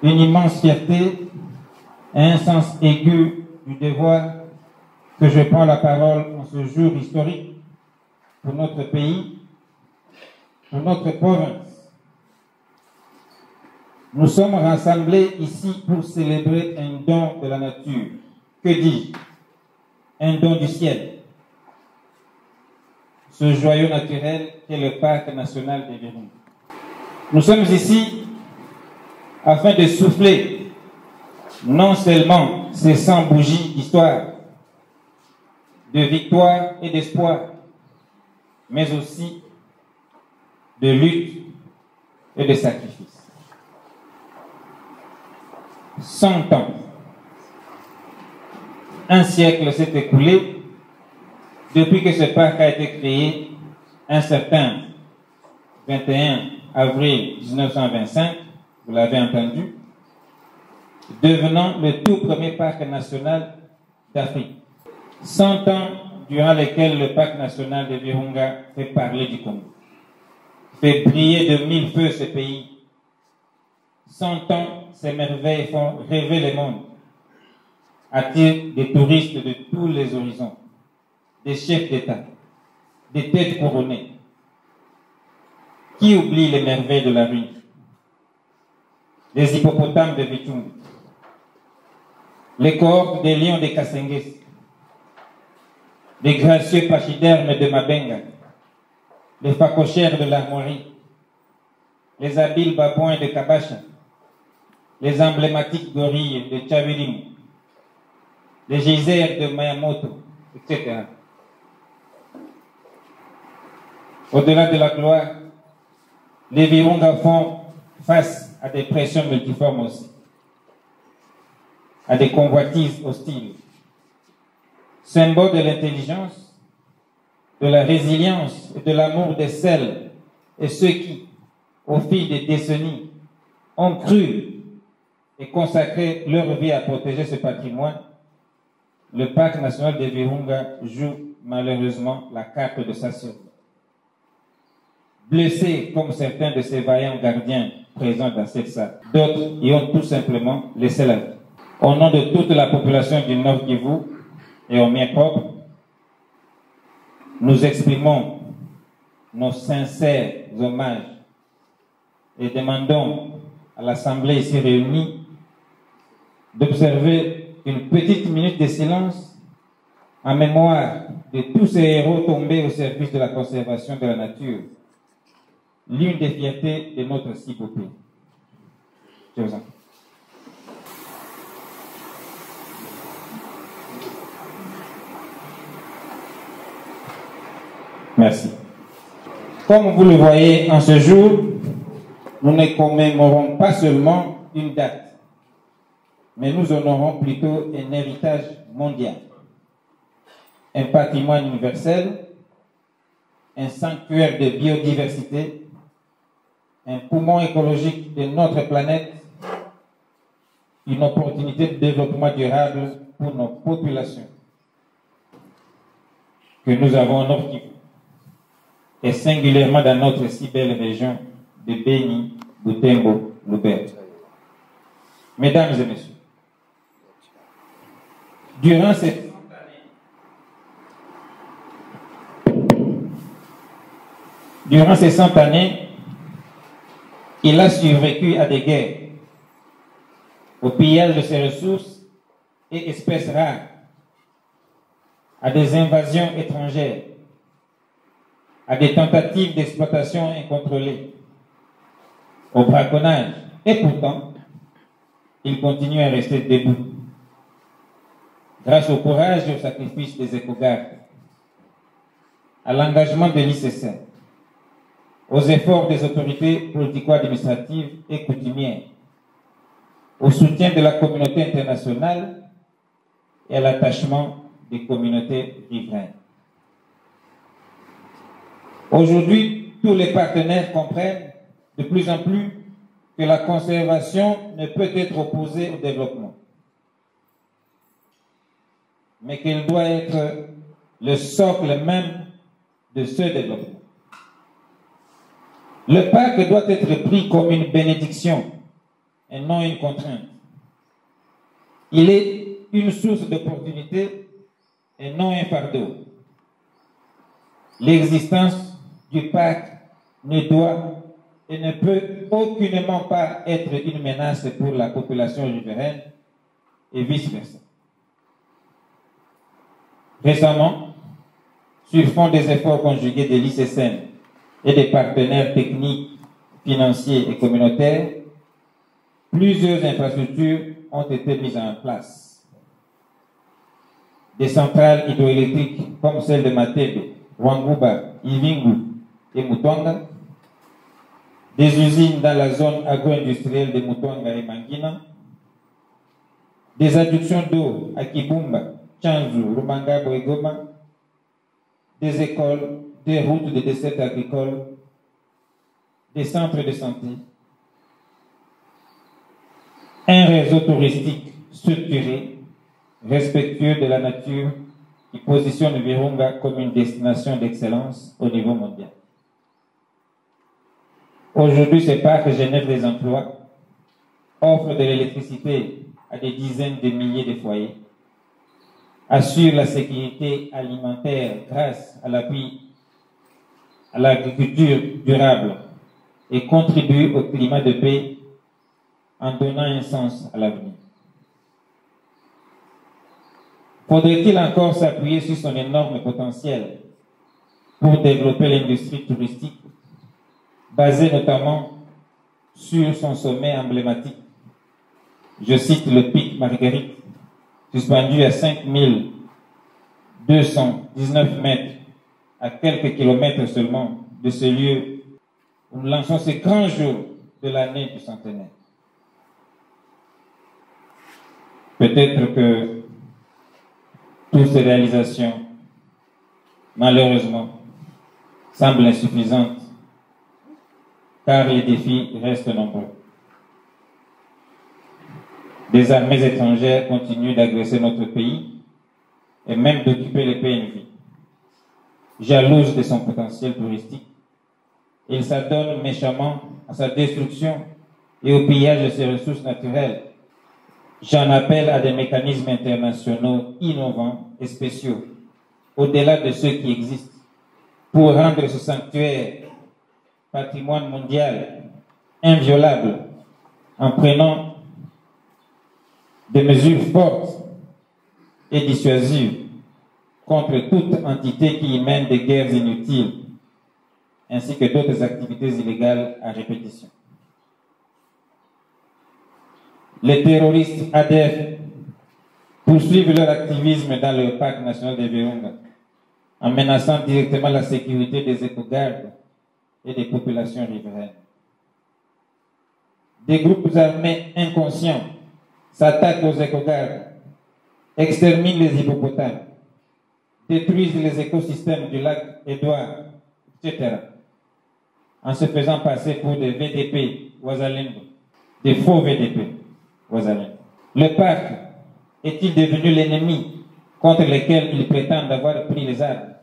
Une immense fierté et un sens aigu du devoir que je prends la parole en ce jour historique pour notre pays, pour notre province. Nous sommes rassemblés ici pour célébrer un don de la nature. Que dis-je? Un don du ciel. Ce joyau naturel qu'est le parc national des Virunga. Nous sommes ici afin de souffler non seulement ces 100 bougies d'histoire, de victoire et d'espoir, mais aussi de lutte et de sacrifice. 100 ans, un siècle s'est écoulé depuis que ce parc a été créé un certain 21 avril 1925, vous l'avez entendu, devenant le tout premier parc national d'Afrique. 100 ans durant lesquels le parc national de Virunga fait parler du Congo, fait briller de 1000 feux ce pays. 100 ans, ces merveilles font rêver le monde, attirent des touristes de tous les horizons, des chefs d'État, des têtes couronnées. Qui oublie les merveilles de la rue? Les hippopotames de Vitungu, les cohortes des lions de Kassenges, les gracieux pachydermes de Mabenga, les phacochères de l'Armorie, les habiles babouins de Kabacha, les emblématiques gorilles de Tchavirim, les geysers de Mayamoto, etc. Au-delà de la gloire, les Virunga font face à des pressions multiformes aussi, à des convoitises hostiles. Symbole de l'intelligence, de la résilience et de l'amour des celles et ceux qui, au fil des décennies, ont cru et consacré leur vie à protéger ce patrimoine, le parc national de Virunga joue malheureusement la carte de sa survie. Blessés comme certains de ces vaillants gardiens présents dans cette salle, d'autres y ont tout simplement laissé la vie. Au nom de toute la population du Nord Kivu et au mien propre, nous exprimons nos sincères hommages et demandons à l'Assemblée ici réunie d'observer une petite minute de silence en mémoire de tous ces héros tombés au service de la conservation de la nature, l'une des fiertés de notre si beau pays. Je vous en prie. Merci. Comme vous le voyez, en ce jour, nous ne commémorons pas seulement une date, mais nous honorons plutôt un héritage mondial, un patrimoine universel, un sanctuaire de biodiversité, un poumon écologique de notre planète, une opportunité de développement durable pour nos populations que nous avons en Nord Kivu, et singulièrement dans notre si belle région de Beni, Butembo, Lubero. Mesdames et messieurs, durant ces 100 années, il a survécu à des guerres, au pillage de ses ressources et espèces rares, à des invasions étrangères, à des tentatives d'exploitation incontrôlée, au braconnage. Et pourtant, il continue à rester debout, grâce au courage et au sacrifice des éco-gardes, à l'engagement de l'ICC, aux efforts des autorités politico-administratives et coutumières, au soutien de la communauté internationale et à l'attachement des communautés riveraines. Aujourd'hui, tous les partenaires comprennent de plus en plus que la conservation ne peut être opposée au développement, mais qu'elle doit être le socle même de ce développement. Le parc doit être pris comme une bénédiction et non une contrainte. Il est une source d'opportunité et non un fardeau. L'existence du parc ne doit et ne peut aucunement pas être une menace pour la population riveraine et vice-versa. Récemment, sur fond des efforts conjugués de l'ICSN et des partenaires techniques, financiers et communautaires, plusieurs infrastructures ont été mises en place. Des centrales hydroélectriques comme celle de Matebe, Wanguba, Ivingu et Mutwanga, des usines dans la zone agro-industrielle de Mutwanga et Mangina, des adductions d'eau à Kibumba, Tchanzu, Rumangabo et Goma, des écoles, des routes de dessertes agricoles, des centres de santé, un réseau touristique structuré, respectueux de la nature, qui positionne Virunga comme une destination d'excellence au niveau mondial. Aujourd'hui, ce parc génère des emplois, offre de l'électricité à des dizaines de milliers de foyers, assure la sécurité alimentaire grâce à l'appui à l'agriculture durable et contribue au climat de paix en donnant un sens à l'avenir. Faudrait-il encore s'appuyer sur son énorme potentiel pour développer l'industrie touristique, basée notamment sur son sommet emblématique. Je cite le pic Marguerite, suspendu à 5219 mètres, à quelques kilomètres seulement de ce lieu où nous lançons ces grands jours de l'année du centenaire. Peut-être que toutes ces réalisations, malheureusement, semblent insuffisantes, car les défis restent nombreux. Des armées étrangères continuent d'agresser notre pays et même d'occuper les PNV. Jalouse de son potentiel touristique, il s'adonne méchamment à sa destruction et au pillage de ses ressources naturelles. J'en appelle à des mécanismes internationaux innovants et spéciaux, au-delà de ceux qui existent, pour rendre ce sanctuaire patrimoine mondial inviolable, en prenant des mesures fortes et dissuasives contre toute entité qui y mène des guerres inutiles, ainsi que d'autres activités illégales à répétition. Les terroristes ADF poursuivent leur activisme dans le parc national de Virunga, en menaçant directement la sécurité des éco-gardes et des populations riveraines. Des groupes armés inconscients s'attaquent aux éco-gardes, exterminent les hippopotames, détruisent les écosystèmes du lac Édouard, etc., en se faisant passer pour des VDP Wazalendo, des faux VDP Wazalendo. Le parc est-il devenu l'ennemi contre lequel ils prétendent avoir pris les armes?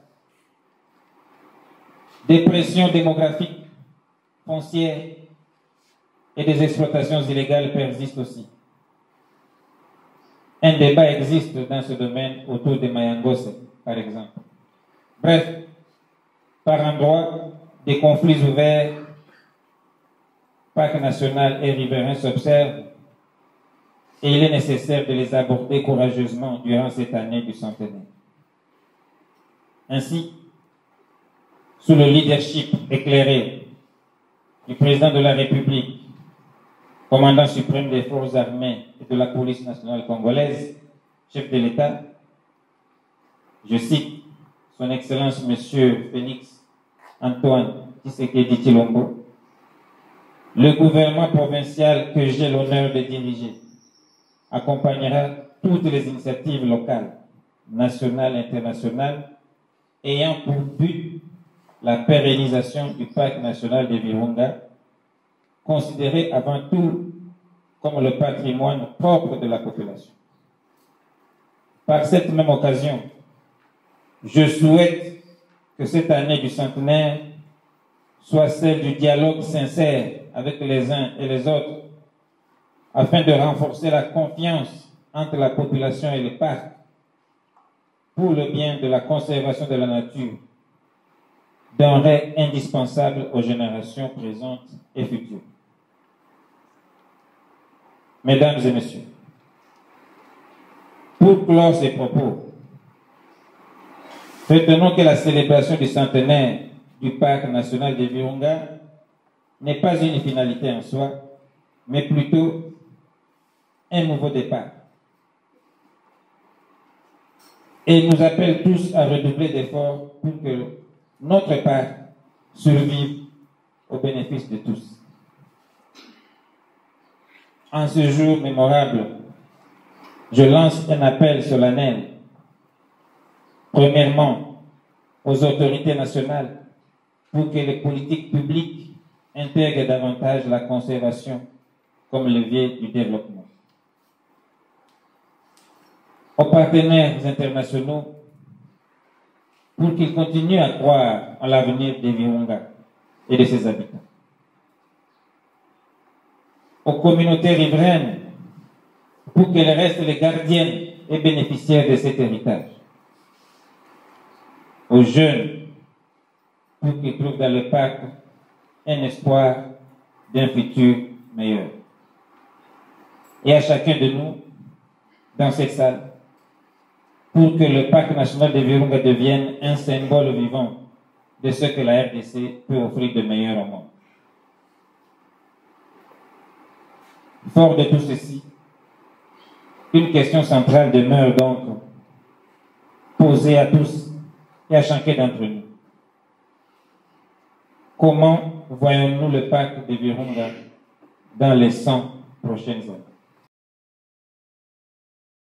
Des pressions démographiques, foncières et des exploitations illégales persistent aussi. Un débat existe dans ce domaine autour de Mayangose, par exemple. Bref, par endroits, des conflits ouverts, parc national et riverain s'observent, et il est nécessaire de les aborder courageusement durant cette année du centenaire. Ainsi, sous le leadership éclairé du président de la République, commandant suprême des forces armées et de la police nationale congolaise, chef de l'État, je cite son Excellence Monsieur Félix Antoine Tshisekedi Tshilombo, le gouvernement provincial que j'ai l'honneur de diriger accompagnera toutes les initiatives locales, nationales et internationales ayant pour but la pérennisation du parc national de Virunga, considéré avant tout comme le patrimoine propre de la population. Par cette même occasion, je souhaite que cette année du centenaire soit celle du dialogue sincère avec les uns et les autres, afin de renforcer la confiance entre la population et les parcs, pour le bien de la conservation de la nature, denrée indispensable aux générations présentes et futures. Mesdames et messieurs, pour clore ces propos, retenons que la célébration du centenaire du Parc national de Virunga n'est pas une finalité en soi, mais plutôt un nouveau départ. Et nous appelle tous à redoubler d'efforts pour que notre parc survive au bénéfice de tous. En ce jour mémorable, je lance un appel solennel, premièrement aux autorités nationales, pour que les politiques publiques intègrent davantage la conservation comme levier du développement. Aux partenaires internationaux, pour qu'ils continuent à croire en l'avenir des Virunga et de ses habitants. Aux communautés riveraines, pour qu'elles restent les gardiennes et bénéficiaires de cet héritage. Aux jeunes, pour qu'ils trouvent dans le parc un espoir d'un futur meilleur. Et à chacun de nous, dans cette salle, pour que le parc national de Virunga devienne un symbole vivant de ce que la RDC peut offrir de meilleur au monde. Fort de tout ceci, une question centrale demeure donc posée à tous et à chacun d'entre nous. Comment voyons-nous le parc de Virunga dans les 100 prochaines années?